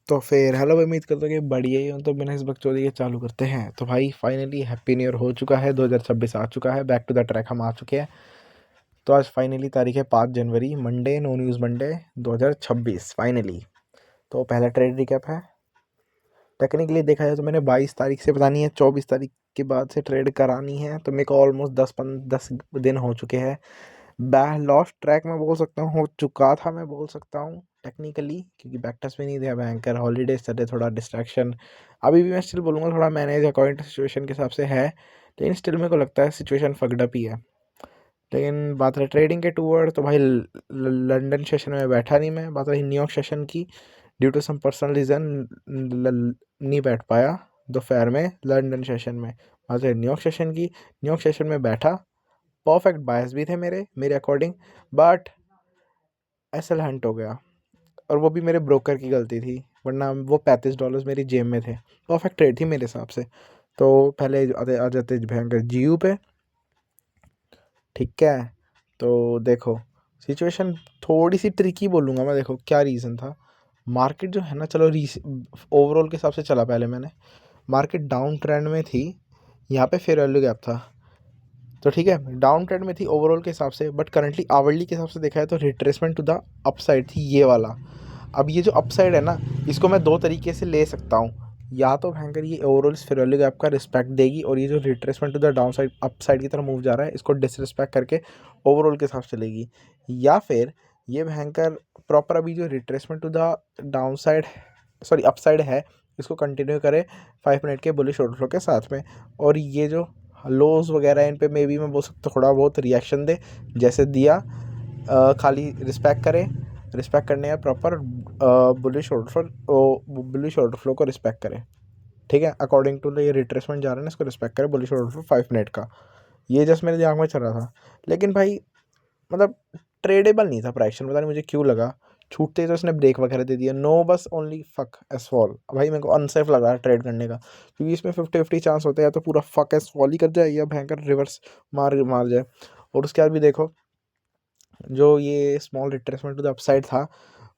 तो फिर हेलो भाई, उम्मीद करता हूँ कि बढ़िया ही हो। तो बिना इस बकचोदी के चालू करते हैं। तो भाई फाइनली हैप्पी न्यू ईयर हो चुका है, 2026 आ चुका है, बैक टू द ट्रैक हम आ चुके हैं। तो आज फाइनली तारीख है 5 जनवरी, Monday, no news Monday 2026 finally. तो पहला ट्रेड रिकैप है। टेक्निकली देखा जाए तो मैंने 22 तारीख से, पता नहीं है 24 तारीख के बाद से ट्रेड करानी है, तो मेरे को ऑलमोस्ट 10 दिन हो चुके हैं। लॉस्ट ट्रैक में बोल सकता हूँ, हो चुका था, मैं बोल सकता हूँ टेक्निकली, क्योंकि बैक टेस्ट में नहीं दिया, बैंकर हॉलीडेज चले, थोड़ा डिस्ट्रैक्शन। अभी भी मैं स्टिल बोलूँगा थोड़ा मैनेज अकॉर्डिंग टू सिचुएशन के हिसाब से है, लेकिन स्टिल मेरे को लगता है सिचुएशन फकड अप ही है। लेकिन बात रही ट्रेडिंग के टूवर्ड, तो भाई लंदन सेशन में बैठा नहीं मैं। बात रही न्यूयॉर्क सेशन की, due to some personal reason नहीं बैठ पाया दोपहर में लंदन सेशन में। बात रही न्यूयॉर्क सेशन की, न्यूयॉर्क सेशन में बैठा, परफेक्ट बायस भी थे मेरे अकॉर्डिंग, बट एसएल हंट हो गया, और वो भी मेरे ब्रोकर की गलती थी, वरना वो $35 मेरी जेब में थे। परफेक्ट ट्रेड थी मेरे हिसाब से। तो पहले आ जाते भयंकर जीयू पे, ठीक है। तो देखो सिचुएशन थोड़ी सी ट्रिकी बोलूँगा मैं। देखो क्या रीज़न था, मार्केट जो है ना, चलो ओवरऑल के हिसाब से चला, पहले मैंने मार्केट डाउन ट्रेंड में थी, यहाँ पे फेयर वैल्यू गैप था, तो ठीक है डाउन ट्रेंड में थी ओवरऑल के हिसाब से, बट करंटली आवरली के हिसाब से देखा है तो रिट्रेसमेंट टू द अपसाइड थी ये वाला। अब ये जो अपसाइड है ना, इसको मैं दो तरीके से ले सकता हूँ। या तो भयंकर ये ओवरऑल इस फेयर वैल्यू गैप का रिस्पेक्ट देगी, और ये जो retracement to the downside upside की तरफ मूव जा रहा है, इसको डिसरिस्पेक्ट करके ओवरऑल के हिसाब से चलेगी। या फिर ये भयंकर प्रॉपर अभी जो retracement to the downside, sorry upside है, इसको कंटिन्यू करे 5 मिनट के बुलिश ऑर्डर फ्लो के साथ में। और ये जो लोज वगैरह इन पे मे बी मैं बोल सकता हूँ थोड़ा बहुत रिएक्शन दे, जैसे दिया, खाली रिस्पेक्ट करे, रिस्पेक्ट करने का प्रॉपर बुलिश ऑर्डर फ्लो को रिस्पेक्ट करे, ठीक है। अकॉर्डिंग टू ये रिट्रेसमेंट जा रहा है ना, इसको रिस्पेक्ट करे, बुलिश ऑर्डर फ्लो 5 मिनट का। ये जस्ट मेरे दिमाग में चल रहा था, लेकिन भाई मतलब ट्रेडेबल नहीं था प्राइक्शन, पता नहीं मुझे क्यों लगा। छूटते ही तो इसने ब्रेक वगैरह दे दिया, नो बस ओनली फक एस फॉल। भाई मेरे को अनसेफ लग रहा है ट्रेड करने का, क्योंकि इसमें 50-50 चांस होते हैं, या तो पूरा फक एस फॉल ही कर जाए, या भयंकर रिवर्स मार मार जाए। और उसके बाद भी देखो, जो ये small retracement to the upside था,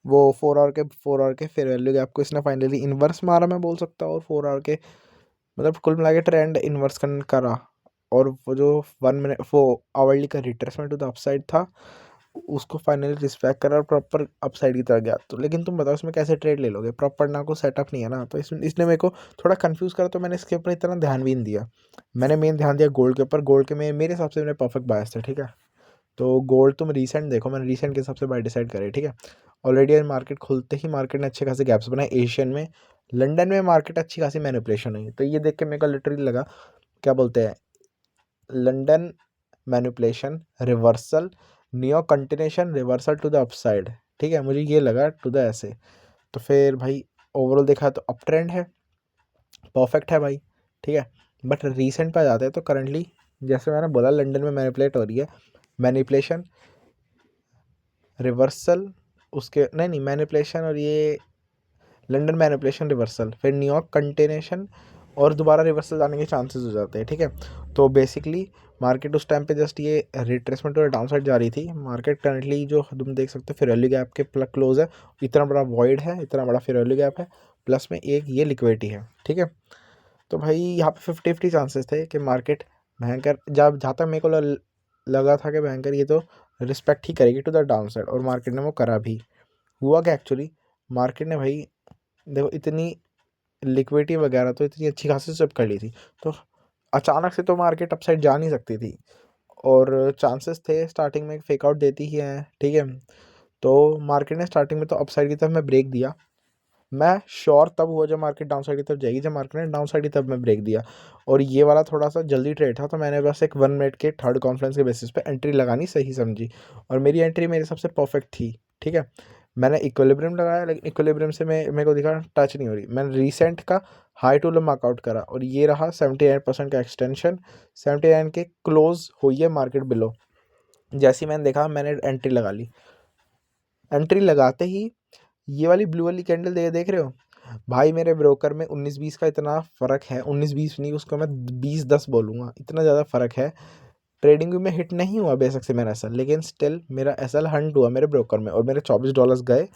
वो 4 आवर के फेयर वैल्यू गैप को इसने फाइनली इन्वर्स मारा, मैं बोल सकता हूँ। और 4 आवर के मतलब कुल मिला के ट्रेंड इन्वर्स करा, और वो जो 1 मिनट वो आवरली का रिट्रेसमेंट टू द अपसाइड था, उसको फाइनली रिस्पेक्ट करा और प्रॉपर अपसाइड की तरह गया। तो लेकिन तुम बताओ इसमें कैसे ट्रेड ले लोगे, प्रॉपर ना को सेटअप नहीं है ना, तो इसने मेरे को थोड़ा कंफ्यूज करा, तो मैंने इसके ऊपर इतना ध्यान भी नहीं दिया। मैंने मेन ध्यान दिया गोल्ड के ऊपर। गोल्ड के मेरे हिसाब से मेरे परफेक्ट बायस थे, ठीक है। तो गोल्ड तुम रीसेंट देखो, मैंने रीसेंट के हिसाब से बाय डिसाइड करे, ठीक है। ऑलरेडी मार्केट खुलते ही मार्केट ने अच्छे खासे गैप्स बनाए एशियन में, लंदन में मार्केट अच्छी खासी मैनिपुलेशन हुई। तो ये देख के मेरे को लिटरली लगा, क्या बोलते हैं, London manipulation reversal, New York continuation reversal to the upside, ठीक है। मुझे ये लगा टू द ऐसे। तो फिर भाई ओवरऑल देखा तो अप ट्रेंड है, परफेक्ट है भाई, ठीक है। बट रीसेंट पे आ जाते हैं तो करंटली, जैसे मैंने बोला, लंदन में मैनिपुलेट हो रही है, मैनिपुलेशन रिवर्सल, उसके नहीं मैनिपुलेशन, और ये लंदन मैनिपुलेशन रिवर्सल, फिर न्यूयॉर्क कंटिन्यूशन, और दोबारा रिवर्सल आने के चांसेस हो जाते हैं, ठीक है। तो बेसिकली मार्केट उस टाइम पे जस्ट ये रिट्रेसमेंट और डाउन साइड जा रही थी। मार्केट करंटली जो तुम देख सकते हो, फेयर वैल्यू गैप के प्लस क्लोज है, इतना बड़ा वॉइड है, इतना बड़ा फेयर वैल्यू गैप है, प्लस में एक ये लिक्विडिटी है, ठीक है। तो भाई यहाँ पे 50-50 चांसेस थे कि मार्केट भयंकर, जब जहाँ तक मेरे को लगा था कि भयंकर ये तो रिस्पेक्ट ही करेगी टू द डाउन साइड, और मार्केट ने वो करा भी। हुआ क्या एक्चुअली, मार्केट ने भाई देखो इतनी लिक्विडिटी वगैरह तो इतनी अच्छी खासी सब कर ली थी, तो अचानक से तो मार्केट अपसाइड जा नहीं सकती थी, और चांसेस थे स्टार्टिंग में फेक आउट देती ही है, ठीक है। तो मार्केट ने स्टार्टिंग में तो अपसाइड की तरफ में ब्रेक दिया। मैं श्योर तब हुआ जब मार्केट डाउन साइड की तरफ जाएगी, जब मार्केट ने डाउन साइड की तरफ में ब्रेक दिया। और ये वाला थोड़ा सा जल्दी ट्रेड था, तो मैंने बस एक 1 मिनट के थर्ड कॉन्फ्रेंस के बेसिस पे एंट्री लगानी सही समझी, और मेरी एंट्री मेरे हिसाब से परफेक्ट थी, ठीक है। मैंने इक्विलिब्रियम लगाया, लेकिन इक्विलिब्रियम से मेरे को दिखा टच नहीं हो रही। मैंने रिसेंट का हाई टू लो मार्कआउट करा, और ये रहा 79% का एक्सटेंशन, 79 के क्लोज हुई है मार्केट बिलो। जैसे ही मैंने देखा, मैंने एंट्री लगा ली। एंट्री लगाते ही ये वाली ब्लू वाली कैंडल देख रहे हो भाई, मेरे ब्रोकर में 19-20 का इतना फ़र्क है, 19-20 नहीं, उसको मैं 20-10 बोलूँगा, इतना ज़्यादा फ़र्क है। ट्रेडिंग व्यू में हिट नहीं हुआ बेशक से मेरा एसएल, लेकिन स्टिल मेरा एसएल हंट हुआ मेरे ब्रोकर में, और मेरे $24 गए।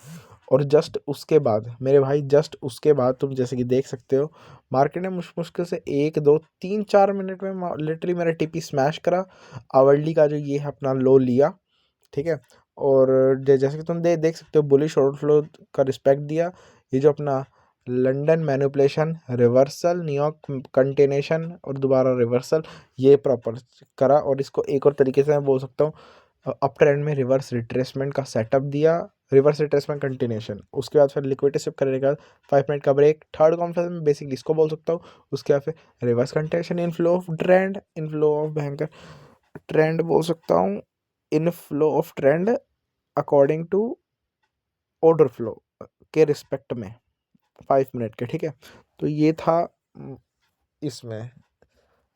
और जस्ट उसके बाद मेरे भाई, जस्ट उसके बाद तुम जैसे कि देख सकते हो मार्केट ने मुश्किल से 1 2 3 4 मिनट में लिटरली मेरा टीपी स्मैश करा, आवरली का जो ये है अपना लो लिया, ठीक है। और जैसे कि तुम देख सकते हो बुलिश आउटफ्लो का रिस्पेक्ट दिया। ये जो अपना London manipulation, reversal, New York continuation और दोबारा रिवर्सल, ये प्रॉपर करा। और इसको एक और तरीके से मैं बोल सकता हूँ, अप ट्रेंड में रिवर्स रिट्रेसमेंट का सेटअप दिया, रिवर्स रिट्रेसमेंट कंटिन्यूएशन, उसके बाद फिर लिक्विडिटी स्विप करने के बाद 5 मिनट का ब्रेक, थर्ड कॉन्फ्रेंस में बेसिकली इसको बोल सकता हूँ। उसके बाद फिर reverse continuation, inflow of trend, inflow of भयंकर ट्रेंड बोल सकता हूँ, inflow of trend according to order flow के रिस्पेक्ट में 5 मिनट के, ठीक है। तो ये था इसमें।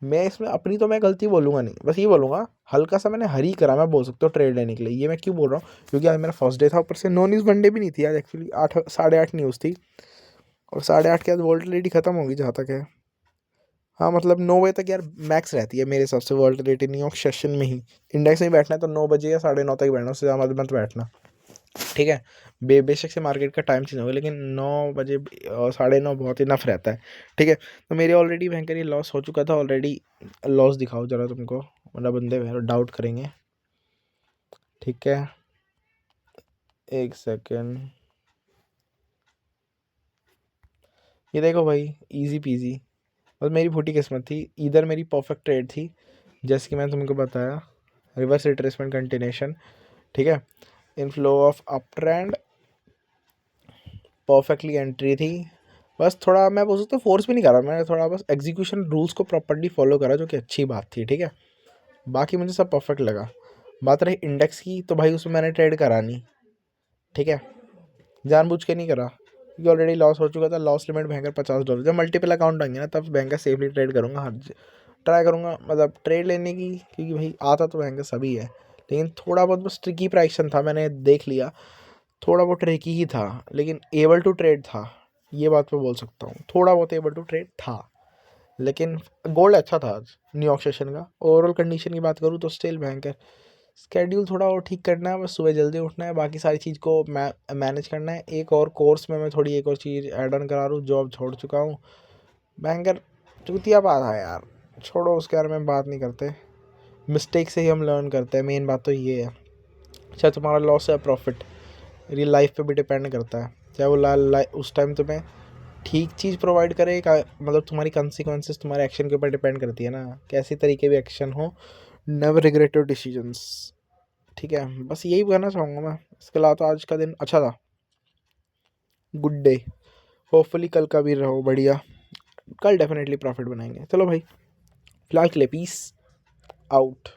मैं इसमें अपनी तो मैं गलती बोलूँगा नहीं, बस ये बोलूँगा हल्का सा मैंने हरी करा, मैं बोल सकता हूँ ट्रेड लेने के लिए। ये मैं क्यों बोल रहा हूँ, क्योंकि आज मेरा फर्स्ट डे था, ऊपर से नो न्यूज़ वनडे भी नहीं थी आज, एक्चुअली 8 8:30 न्यूज़ थी, और 8:30 के बाद वोल्टिलिटी ख़त्म होगी जहाँ तक है। हाँ मतलब 9 बजे तक यार मैक्स रहती है मेरे हिसाब से वोल्टिलिटी, न्यूयॉर्क सेशन में ही। इंडेक्स में बैठना है तो 9 बजे या 9:30 तक बैठना, उससे ज़्यादा मत बैठना, ठीक है। बेशक से मार्केट का टाइम चेंज होगा, लेकिन 9 बजे और 9:30 बहुत इनफ रहता है, ठीक है। तो मेरे ऑलरेडी भयंकर ये लॉस हो चुका था ऑलरेडी। लॉस दिखाओ ज़रा तुमको, वरना बंदे डाउट करेंगे, ठीक है। एक सेकेंड, ये देखो भाई, इजी पीजी। बस मेरी फूटी किस्मत थी, इधर मेरी परफेक्ट ट्रेड थी, जैसे कि मैंने तुमको बताया, रिवर्स रिट्रेसमेंट कंटिन्यूएशन, ठीक है। Inflow of up trend, perfectly entry थी। बस थोड़ा मैं बोल सकता हूँ फोर्स भी नहीं करा मैंने, थोड़ा बस एग्जीक्यूशन रूल्स को प्रॉपर्ली फॉलो करा, जो कि अच्छी बात थी, ठीक है। बाकी मुझे सब परफेक्ट लगा। बात रही इंडेक्स की, तो भाई उसमें मैंने ट्रेड करा नहीं, ठीक है, जानबूझ के नहीं करा, क्योंकि ऑलरेडी लॉस हो चुका था। लॉस लिमिट भयंकर $50, जब मल्टीपल अकाउंट होंगे ना तब भयंकर सेफली ट्रेड करूँगा, हर ट्राई करूँगा मतलब ट्रेड लेने की, क्योंकि भाई आता तो भयंकर सभी है, लेकिन थोड़ा बहुत बस ट्रिकी प्राइक्शन था, मैंने देख लिया, थोड़ा बहुत ट्रिकी ही था, लेकिन एबल टू ट्रेड था, ये बात मैं बोल सकता हूँ। थोड़ा बहुत एबल टू ट्रेड था, लेकिन गोल्ड अच्छा था आज न्यूयॉर्क सेशन का। ओवरऑल कंडीशन की बात करूँ तो स्टिल भयंकर। स्केड्यूल थोड़ा और ठीक करना है, बस सुबह जल्दी उठना है, बाकी सारी चीज़ को मैनेज करना है। एक और कोर्स में मैं थोड़ी एक और चीज़ ऐड ऑन करा रहा हूँ, जॉब छोड़ चुका हूँ। भयंकर चूतिया बात है यार, छोड़ो उसके बारे में बात नहीं करते, मिस्टेक से ही हम लर्न करते हैं, मेन बात तो ये है। चाहे तुम्हारा लॉस या प्रॉफिट रियल लाइफ पे भी डिपेंड करता है, चाहे वो उस टाइम तुम्हें ठीक चीज़ प्रोवाइड करे का, मतलब तुम्हारी कंसिक्वेंसेस तुम्हारे एक्शन के ऊपर डिपेंड करती है ना, कैसे तरीके भी एक्शन हो, नेवर रिग्रेट योर डिसीजंस, ठीक है। बस यही कहना चाहूँगा मैं, इसके अलावा तो आज का दिन अच्छा था, गुड डे। होपफुली कल का भी रहो बढ़िया, कल डेफिनेटली प्रॉफिट बनाएंगे। चलो भाई, फिलहाल के लिए पीस आउट।